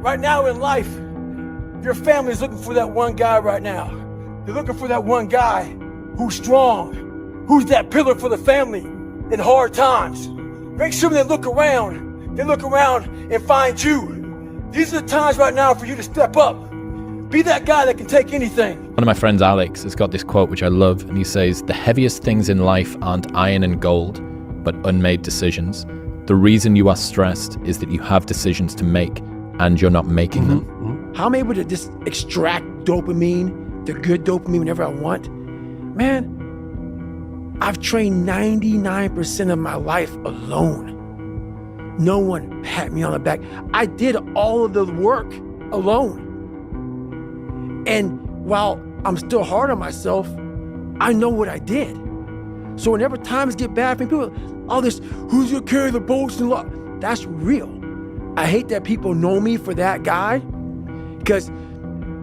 Right now in life, your family is looking for that one guy right now. They're looking for that one guy who's strong, who's that pillar for the family in hard times. Make sure they look around and find you. These are the times right now for you to step up. Be that guy that can take anything. One of my friends, Alex, has got this quote which I love, and he says, "The heaviest things in life aren't iron and gold, but unmade decisions. The reason you are stressed is that you have decisions to make and you're not making them." How I'm able to just extract dopamine, the good dopamine whenever I want. Man, I've trained 99% of my life alone. No one pat me on the back. I did all of the work alone. And while I'm still hard on myself, I know what I did. So whenever times get bad for me, people, all this, who's gonna carry the boats and love? That's real. I hate that people know me for that guy, because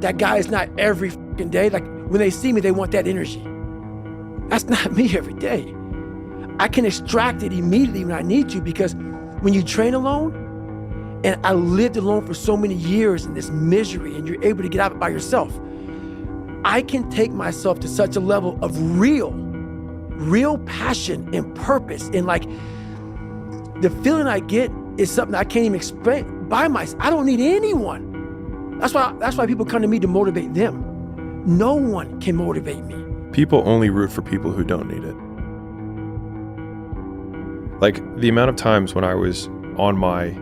that guy is not every fucking day. Like when they see me, they want that energy. That's not me every day. I can extract it immediately when I need to, because when you train alone, and I lived alone for so many years in this misery, and you're able to get out of it by yourself, I can take myself to such a level of real passion and purpose. And like, the feeling I get is something I can't even explain by myself. I don't need anyone. That's why people come to me to motivate them. No one can motivate me. People only root for people who don't need it. Like the amount of times when I was on my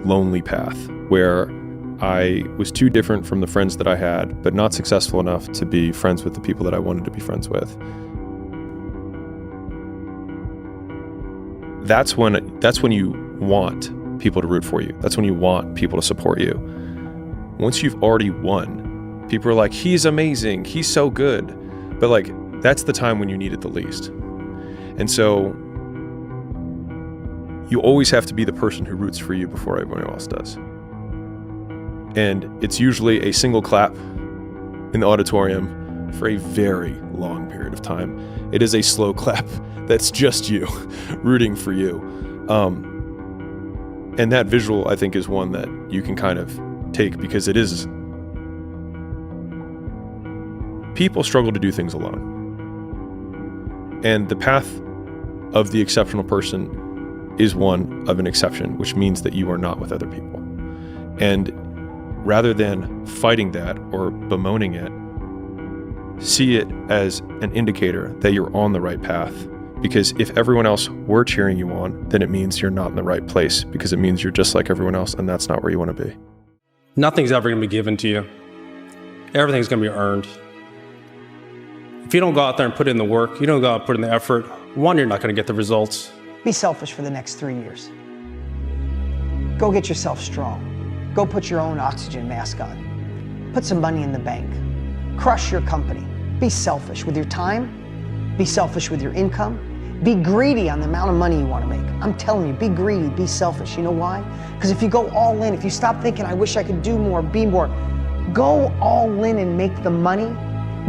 lonely path where I was too different from the friends that I had, but not successful enough to be friends with the people that I wanted to be friends with. That's when you want people to root for you. That's when you want people to support you. Once you've already won, people are like, he's amazing, he's so good. But like, that's the time when you need it the least. And so you always have to be the person who roots for you before everyone else does. And it's usually a single clap in the auditorium for a very long period of time. It is a slow clap that's just you rooting for you. And that visual, I think, is one that you can kind of take, because it is. People struggle to do things alone. And the path of the exceptional person is one of an exception, which means that you are not with other people. And rather than fighting that or bemoaning it, see it as an indicator that you're on the right path. Because if everyone else were cheering you on, then it means you're not in the right place, because it means you're just like everyone else, and that's not where you want to be. Nothing's ever going to be given to you. Everything's going to be earned. If you don't go out there and put in the work, you don't go out and put in the effort, one, you're not going to get the results. Be selfish for the next 3 years. Go get yourself strong. Go put your own oxygen mask on. Put some money in the bank. Crush your company. Be selfish with your time. Be selfish with your income. Be greedy on the amount of money you want to make. I'm telling you, be greedy, be selfish. You know why? Because if you go all in, if you stop thinking, I wish I could do more, be more, go all in and make the money.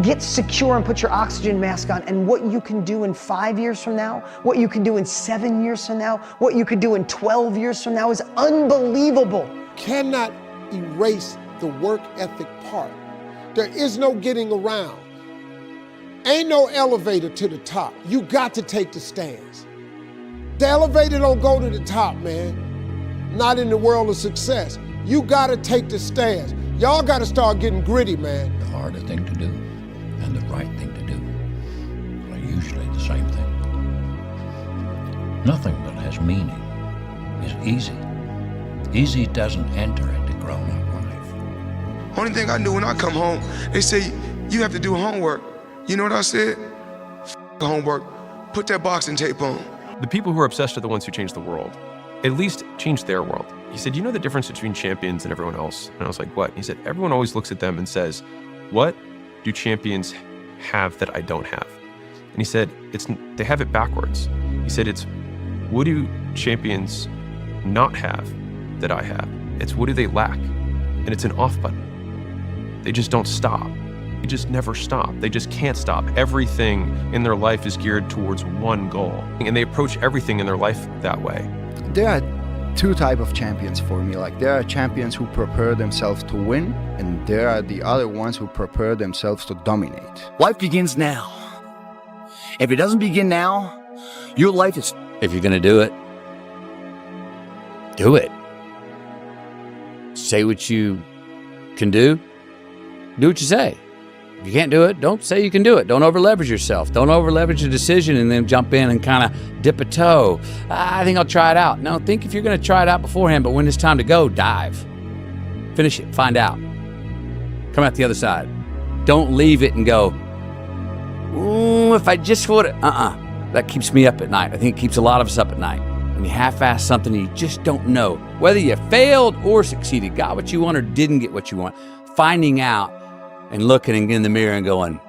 Get secure and put your oxygen mask on, and what you can do in 5 years from now, what you can do in 7 years from now, what you could do in 12 years from now is unbelievable. Cannot erase the work ethic part. There is no getting around. Ain't no elevator to the top. You got to take the stairs. The elevator don't go to the top, man. Not in the world of success. You got to take the stairs. Y'all got to start getting gritty, man. The harder thing to do and the right thing to do are usually the same thing. Nothing that has meaning is easy. Easy doesn't enter into grown-up life. Only thing I do when I come home, they say, you have to do homework. You know what I said? Homework. Put that boxing tape on. The people who are obsessed are the ones who change the world. At least change their world. He said, you know the difference between champions and everyone else? And I was like, what? He said, everyone always looks at them and says, what do champions have that I don't have? And he said, they have it backwards. He said, it's what do champions not have that I have? It's what do they lack? And it's an off button. They just don't stop. They just never stop. They just can't stop. Everything in their life is geared towards one goal. And they approach everything in their life that way. Dad, two type of champions for me. Like, there are champions who prepare themselves to win, and there are the other ones who prepare themselves to dominate. Life begins now. If it doesn't begin now, your life is... If you're gonna do it, do it. Say what you can do what you say. If you can't do it, don't say you can do it. Don't over-leverage yourself. Don't over-leverage a decision and then jump in and kind of dip a toe. I think I'll try it out. No, think if you're going to try it out beforehand, but when it's time to go, dive. Finish it. Find out. Come out the other side. Don't leave it and go, ooh, if I just would have. That keeps me up at night. I think it keeps a lot of us up at night. When you half-ass something and you just don't know whether you failed or succeeded, got what you want or didn't get what you want. Finding out and looking in the mirror and going,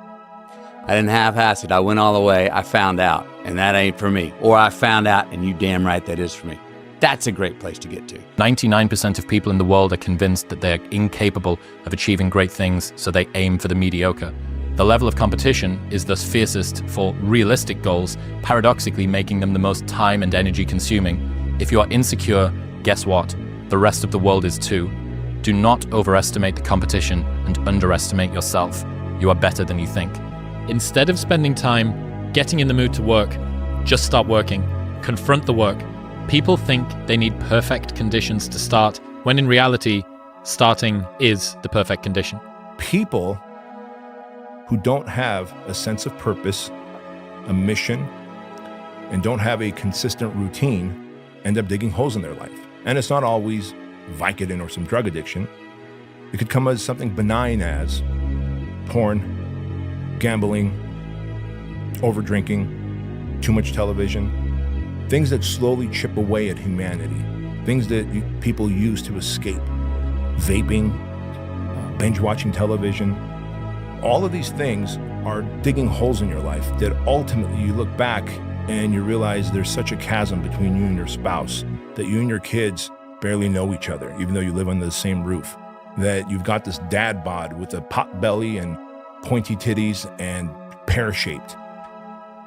I didn't half-ass it. I went all the way. I found out, and that ain't for me. Or I found out, and you damn right that is for me. That's a great place to get to. 99% of people in the world are convinced that they're incapable of achieving great things, so they aim for the mediocre. The level of competition is thus fiercest for realistic goals, paradoxically making them the most time and energy consuming. If you are insecure, guess what? The rest of the world is too. Do not overestimate the competition and underestimate yourself. You are better than you think. Instead of spending time getting in the mood to work, just start working. Confront the work. People think they need perfect conditions to start, when in reality, starting is the perfect condition. People who don't have a sense of purpose, a mission, and don't have a consistent routine end up digging holes in their life. And it's not always Vicodin or some drug addiction. It could come as something benign as porn, gambling, overdrinking, too much television, things that slowly chip away at humanity, things that people use to escape, vaping, binge watching television. All of these things are digging holes in your life that ultimately you look back and you realize there's such a chasm between you and your spouse, that you and your kids barely know each other, even though you live under the same roof, that you've got this dad bod with a pot belly and pointy titties and pear-shaped.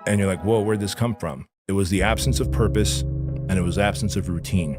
And you're like, whoa, where'd this come from? It was the absence of purpose and it was absence of routine.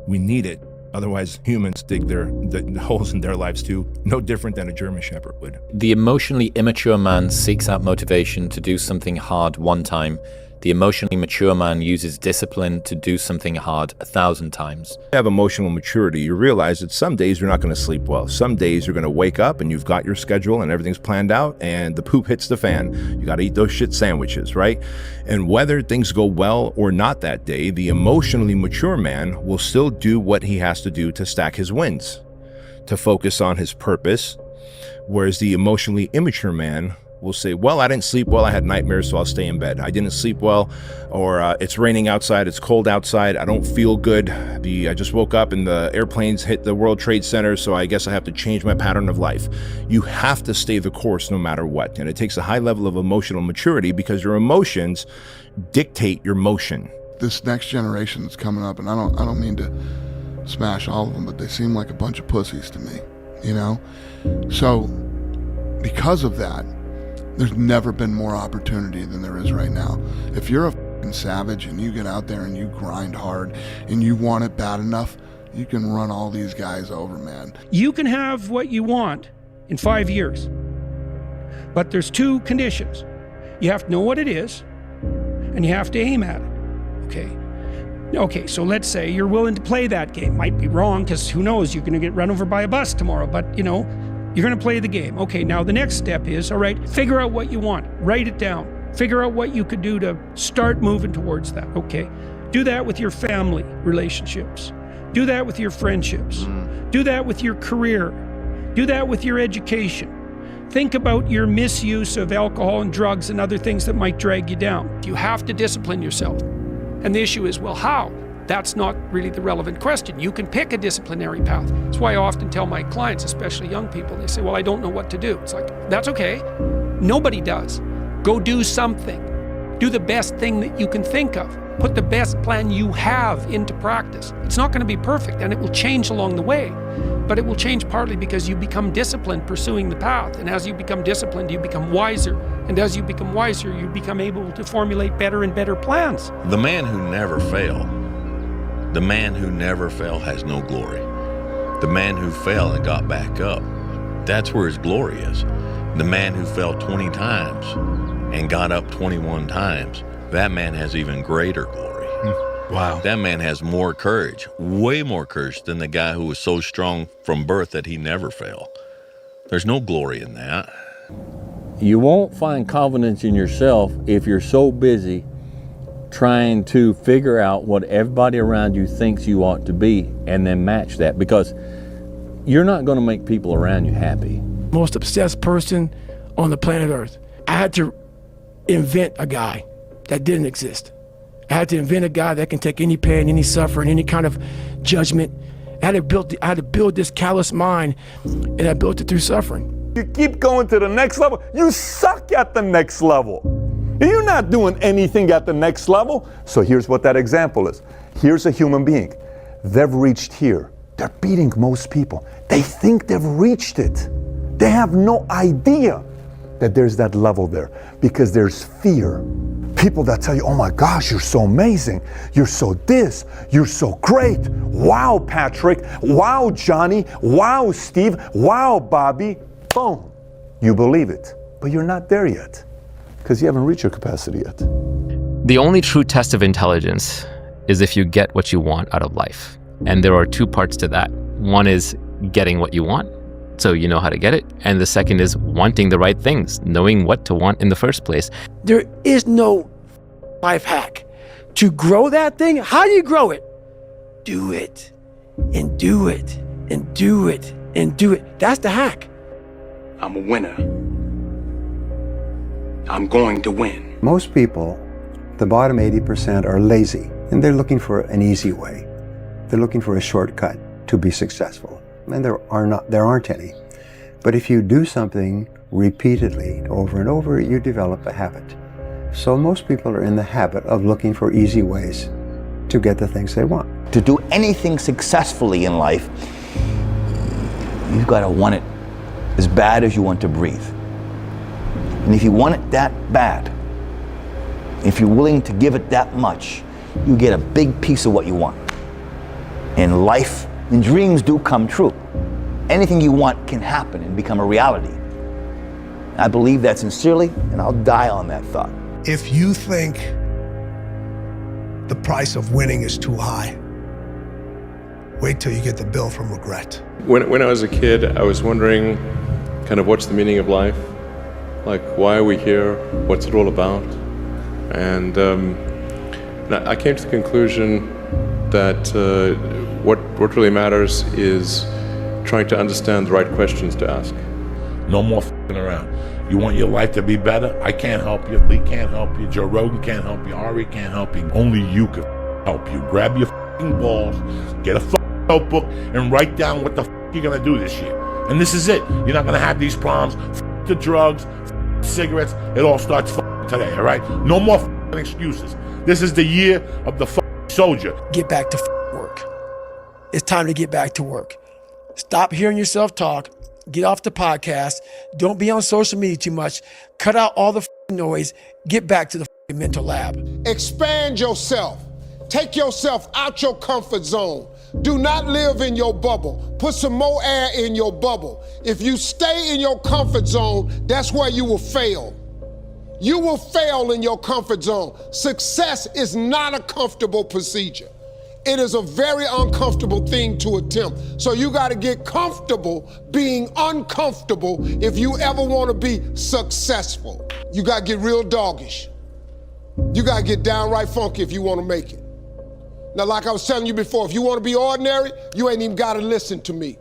We need it. Otherwise, humans dig the holes in their lives too, no different than a German Shepherd would. The emotionally immature man seeks out motivation to do something hard one time. The emotionally mature man uses discipline to do something hard 1,000 times. You have emotional maturity, you realize that some days you're not going to sleep well. Some days you're going to wake up and you've got your schedule and everything's planned out and the poop hits the fan. You got to eat those shit sandwiches, right? And whether things go well or not that day, the emotionally mature man will still do what he has to do to stack his wins, to focus on his purpose. Whereas the emotionally immature man will say, well, I didn't sleep well, I had nightmares, so I'll stay in bed. I didn't sleep well, or it's raining outside, it's cold outside, I don't feel good. I just woke up and the airplanes hit the World Trade Center, so I guess I have to change my pattern of life. You have to stay the course no matter what. And it takes a high level of emotional maturity because your emotions dictate your motion. This next generation that's coming up, and I don't mean to smash all of them, but they seem like a bunch of pussies to me, you know? So because of that, there's never been more opportunity than there is right now. If you're a fucking savage and you get out there and you grind hard and you want it bad enough, you can run all these guys over, man. You can have what you want in 5 years, but there's two conditions. You have to know what it is and you have to aim at it, okay, so let's say you're willing to play that game. Might be wrong, because who knows, you're going to get run over by a bus tomorrow, but you know, you're going to play the game. Okay, now the next step is, all right, figure out what you want. Write it down. Figure out what you could do to start moving towards that. Okay, do that with your family relationships. Do that with your friendships. Do that with your career. Do that with your education. Think about your misuse of alcohol and drugs and other things that might drag you down. You have to discipline yourself. And the issue is, well, how? That's not really the relevant question. You can pick a disciplinary path. That's why I often tell my clients, especially young people, they say, well, I don't know what to do. It's like, that's okay. Nobody does. Go do something. Do the best thing that you can think of. Put the best plan you have into practice. It's not going to be perfect, and it will change along the way. But it will change partly because you become disciplined pursuing the path. And as you become disciplined, you become wiser. And as you become wiser, you become able to formulate better and better plans. The man who never failed The man who never fell has no glory. The man who fell and got back up, that's where his glory is. The man who fell 20 times and got up 21 times, that man has even greater glory. Wow. That man has more courage, way more courage than the guy who was so strong from birth that he never fell. There's no glory in that. You won't find confidence in yourself if you're so busy trying to figure out what everybody around you thinks you ought to be and then match that, because you're not going to make people around you happy. Most obsessed person on the planet Earth. I had to invent a guy that didn't exist. I had to invent a guy that can take any pain, any suffering, any kind of judgment. I had to build this callous mind, and I built it through suffering. You keep going to the next level, you suck at the next level. You're not doing anything at the next level. So here's what that example is. Here's a human being. They've reached here. They're beating most people. They think they've reached it. They have no idea that there's that level there, because there's fear. People that tell you, oh my gosh, you're so amazing. You're so this, you're so great. Wow, Patrick. Wow, Johnny. Wow, Steve. Wow, Bobby. Boom. You believe it, but you're not there yet, because you haven't reached your capacity yet. The only true test of intelligence is if you get what you want out of life. And there are two parts to that. One is getting what you want, so you know how to get it. And the second is wanting the right things, knowing what to want in the first place. There is no life hack. To grow that thing, how do you grow it? Do it, and do it, and do it, and do it. That's the hack. I'm a winner. I'm going to win. Most people, the bottom 80%, are lazy, and they're looking for an easy way. They're looking for a shortcut to be successful, and there aren't any. But if you do something repeatedly, over and over, you develop a habit. So most people are in the habit of looking for easy ways to get the things they want. To do anything successfully in life, you've got to want it as bad as you want to breathe. And if you want it that bad, if you're willing to give it that much, you get a big piece of what you want. And life and dreams do come true. Anything you want can happen and become a reality. I believe that sincerely, and I'll die on that thought. If you think the price of winning is too high, wait till you get the bill from regret. When I was a kid, I was wondering kind of what's the meaning of life? Like, why are we here? What's it all about? And I came to the conclusion that what really matters is trying to understand the right questions to ask. No more f***ing around. You want your life to be better? I can't help you. Lee can't help you. Joe Rogan can't help you. Harvey can't help you. Only you can help you. Grab your f***ing balls, get a f***ing notebook, and write down what the f*** you're gonna do this year. And this is it. You're not gonna have these problems. F*** the drugs, f*** cigarettes. It all starts f***ing today, all right? No more f***ing excuses. This is the year of the f***ing soldier. Get back to work. It's time to get back to work. Stop hearing yourself talk. Get off the podcast. Don't be on social media too much. Cut out all the noise. Get back to the mental lab. Expand yourself. Take yourself out your comfort zone. Do not live in your bubble. Put some more air in your bubble. If you stay in your comfort zone, that's where you will fail. You will fail in your comfort zone. Success is not a comfortable procedure. It is a very uncomfortable thing to attempt. So you got to get comfortable being uncomfortable if you ever want to be successful. You got to get real doggish. You got to get downright funky if you want to make it. Now, like I was telling you before, if you want to be ordinary, you ain't even got to listen to me.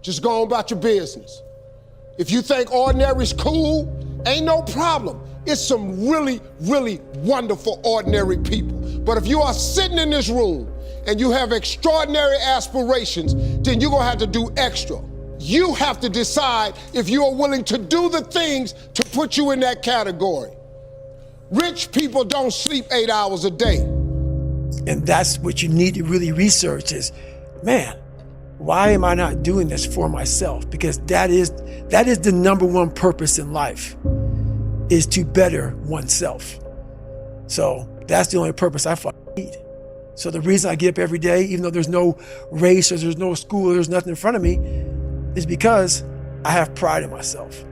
Just go on about your business. If you think ordinary's cool, ain't no problem. It's some really, really wonderful ordinary people. But if you are sitting in this room and you have extraordinary aspirations, then you're gonna have to do extra. You have to decide if you are willing to do the things to put you in that category. Rich people don't sleep 8 hours a day. And that's what you need to really research is, man, why am I not doing this for myself? Because that is the number one purpose in life, is to better oneself. So that's the only purpose I need. So the reason I get up every day, even though there's no race or there's no school or there's nothing in front of me, is because I have pride in myself.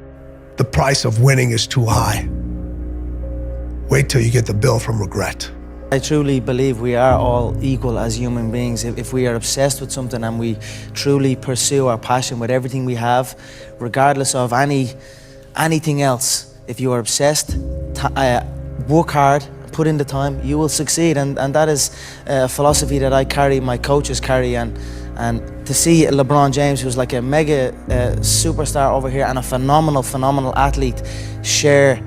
The price of winning is too high. Wait till you get the bill from regret. I truly believe we are all equal as human beings. If we are obsessed with something and we truly pursue our passion with everything we have, regardless of anything else, if you are obsessed, work hard, put in the time, you will succeed. And that is a philosophy that I carry, my coaches carry, and to see LeBron James, who's like a mega superstar over here and a phenomenal athlete, share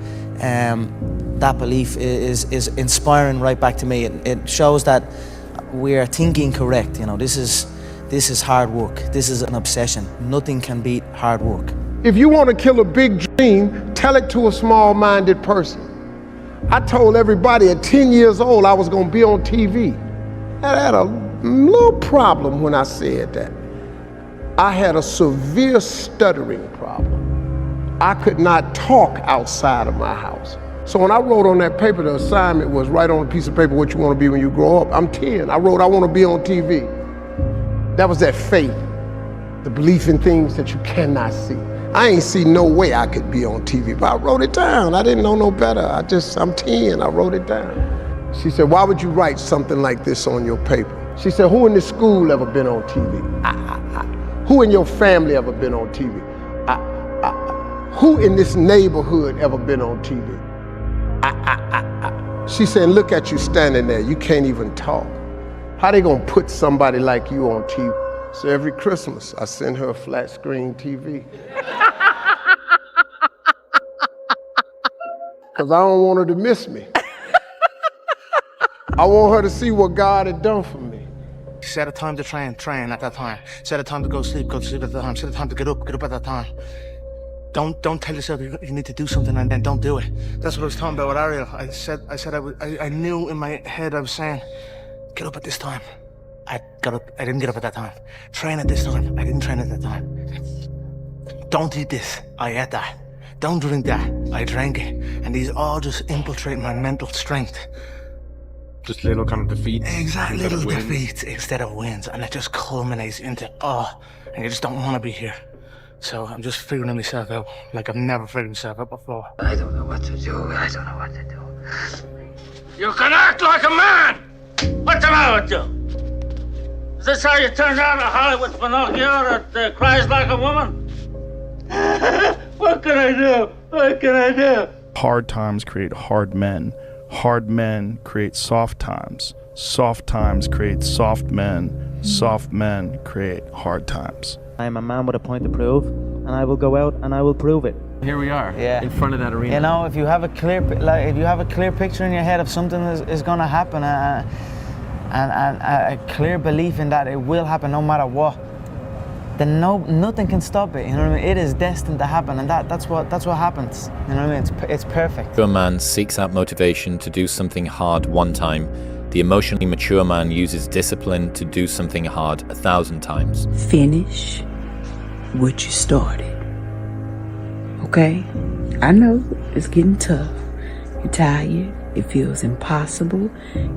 that belief is inspiring right back to me. It shows that we are thinking correct. You know, this is hard work. This is an obsession. Nothing can beat hard work. If you want to kill a big dream, tell it to a small-minded person. I told everybody at 10 years old I was going to be on TV. I had a little problem when I said that. I had a severe stuttering problem. I could not talk outside of my house. So when I wrote on that paper, the assignment was write on a piece of paper what you want to be when you grow up. I'm 10. I wrote I want to be on TV. That was that faith, the belief in things that you cannot see. I ain't see no way I could be on TV, but I wrote it down. I didn't know no better. I'm 10, I wrote it down. She said, why would you write something like this on your paper? She said, who in this school ever been on TV? Who in your family ever been on TV? Who in this neighborhood ever been on TV? She said, look at you standing there, you can't even talk. How they gonna put somebody like you on TV? So every Christmas, I send her a flat screen TV. Because I don't want her to miss me. I want her to see what God had done for me. Set a time to train at that time. Set a time to go to sleep at that time. Set a time to get up at that time. Don't tell yourself you need to do something and then don't do it. That's what I was talking about with Ariel. I knew in my head I was saying, get up at this time. I got up, I didn't get up at that time. Train at this time, I didn't train at that time. Don't eat this, I ate that. Don't drink that, I drank it. And these all just infiltrate my mental strength. Just little kind of defeats. Exactly, little defeats instead of wins. And it just culminates into, and you just don't want to be here. So I'm just figuring myself out like I've never figured myself out before. I don't know what to do. I don't know what to do. You can act like a man! What's the matter with you? Is this how you turn down a Hollywood Pinocchio that cries like a woman? What can I do? What can I do? Hard times create hard men. Hard men create soft times. Soft times create soft men. Soft men create hard times. I am a man with a point to prove, and I will go out and I will prove it. Here we are, in front of that arena. You know, if you have a clear picture in your head of something is going to happen, and a clear belief in that it will happen no matter what, then nothing can stop it. You know what I mean? It is destined to happen, and that's what happens. You know what I mean? It's perfect. A man seeks out motivation to do something hard one time. The emotionally mature man uses discipline to do something hard 1,000 times. Finish what you started. Okay? I know it's getting tough. You're tired. It feels impossible.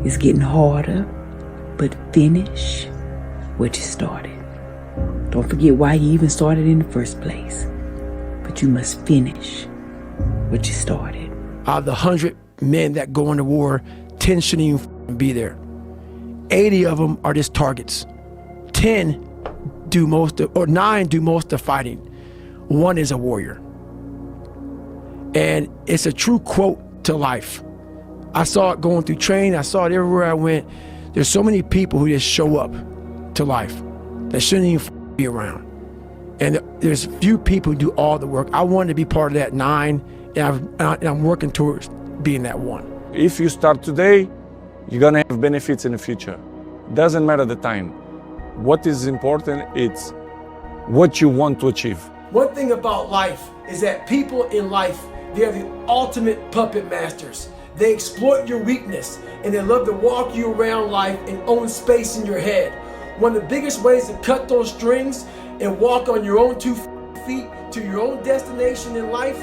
It's getting harder. But finish what you started. Don't forget why you even started in the first place. But you must finish what you started. Out of the 100 men that go into war, 10 shouldn't even be there. 80 of them are just targets. 10 do most of, or 9 do most of the fighting. 1 is a warrior. And it's a true quote to life. I saw it going through training. I saw it everywhere I went. There's so many people who just show up to life that shouldn't even be around. And there's few people who do all the work. I wanted to be part of that 9, and I'm working towards being that 1. If you start today, you're gonna have benefits in the future. Doesn't matter the time. What is important is what you want to achieve. One thing about life is that people in life, they're the ultimate puppet masters. They exploit your weakness, and they love to walk you around life and own space in your head. One of the biggest ways to cut those strings and walk on your own 2 feet to your own destination in life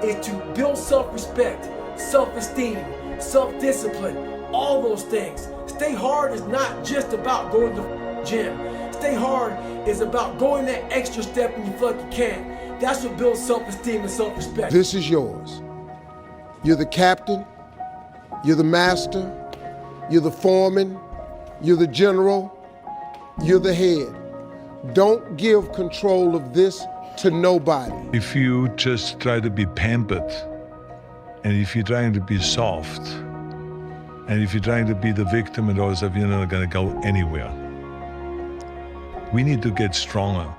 is to build self-respect, self-esteem, self-discipline, all those things. Stay hard is not just about going to the gym. Stay hard is about going that extra step when you feel like you can't. That's what builds self-esteem and self-respect. This is yours. You're the captain, you're the master, you're the foreman, you're the general, you're the head. Don't give control of this to nobody. If you just try to be pampered, and if you're trying to be soft, and if you're trying to be the victim and all stuff, you're not gonna go anywhere. We need to get stronger.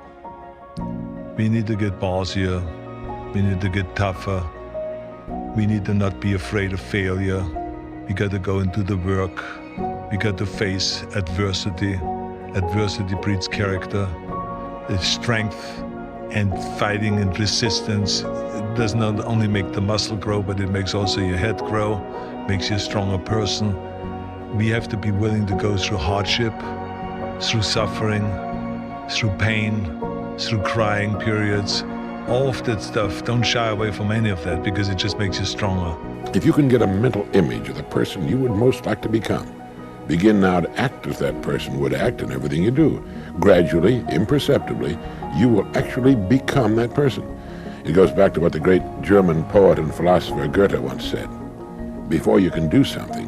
We need to get bossier. We need to get tougher. We need to not be afraid of failure. We got to go into the work. We got to face adversity. Adversity breeds character. It's strength and fighting and resistance. It does not only make the muscle grow, but it makes also your head grow, makes you a stronger person. We have to be willing to go through hardship, through suffering, through pain, through crying periods. All of that stuff, don't shy away from any of that because it just makes you stronger. If you can get a mental image of the person you would most like to become, begin now to act as that person would act in everything you do. Gradually, imperceptibly, you will actually become that person. It goes back to what the great German poet and philosopher Goethe once said. Before you can do something,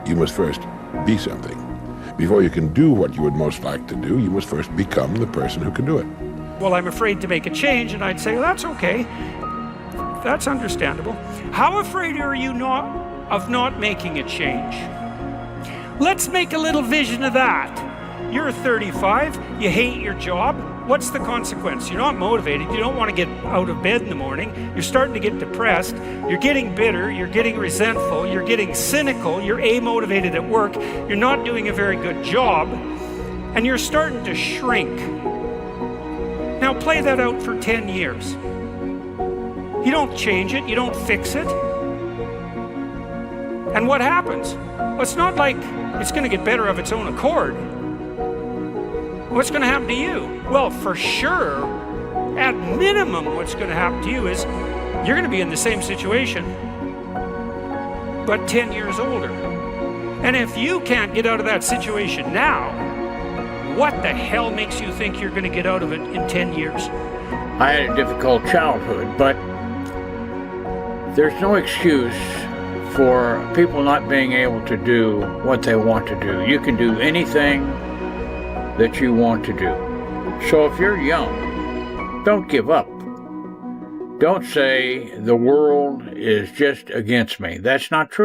you must first be something. Before you can do what you would most like to do, you must first become the person who can do it. Well, I'm afraid to make a change, and I'd say, well, that's okay. That's understandable. How afraid are you of not making a change? Let's make a little vision of that. You're 35, you hate your job. What's the consequence? You're not motivated, you don't want to get out of bed in the morning, you're starting to get depressed, you're getting bitter, you're getting resentful, you're getting cynical, you're amotivated at work, you're not doing a very good job, and you're starting to shrink. Now play that out for 10 years. You don't change it, you don't fix it. And what happens? Well, it's not like it's going to get better of its own accord. What's going to happen to you? Well, for sure, at minimum, what's going to happen to you is you're going to be in the same situation, but 10 years older. And if you can't get out of that situation now, what the hell makes you think you're going to get out of it in 10 years? I had a difficult childhood, but there's no excuse for people not being able to do what they want to do. You can do anything that you want to do. So if you're young, don't give up. Don't say the world is just against me. That's not true.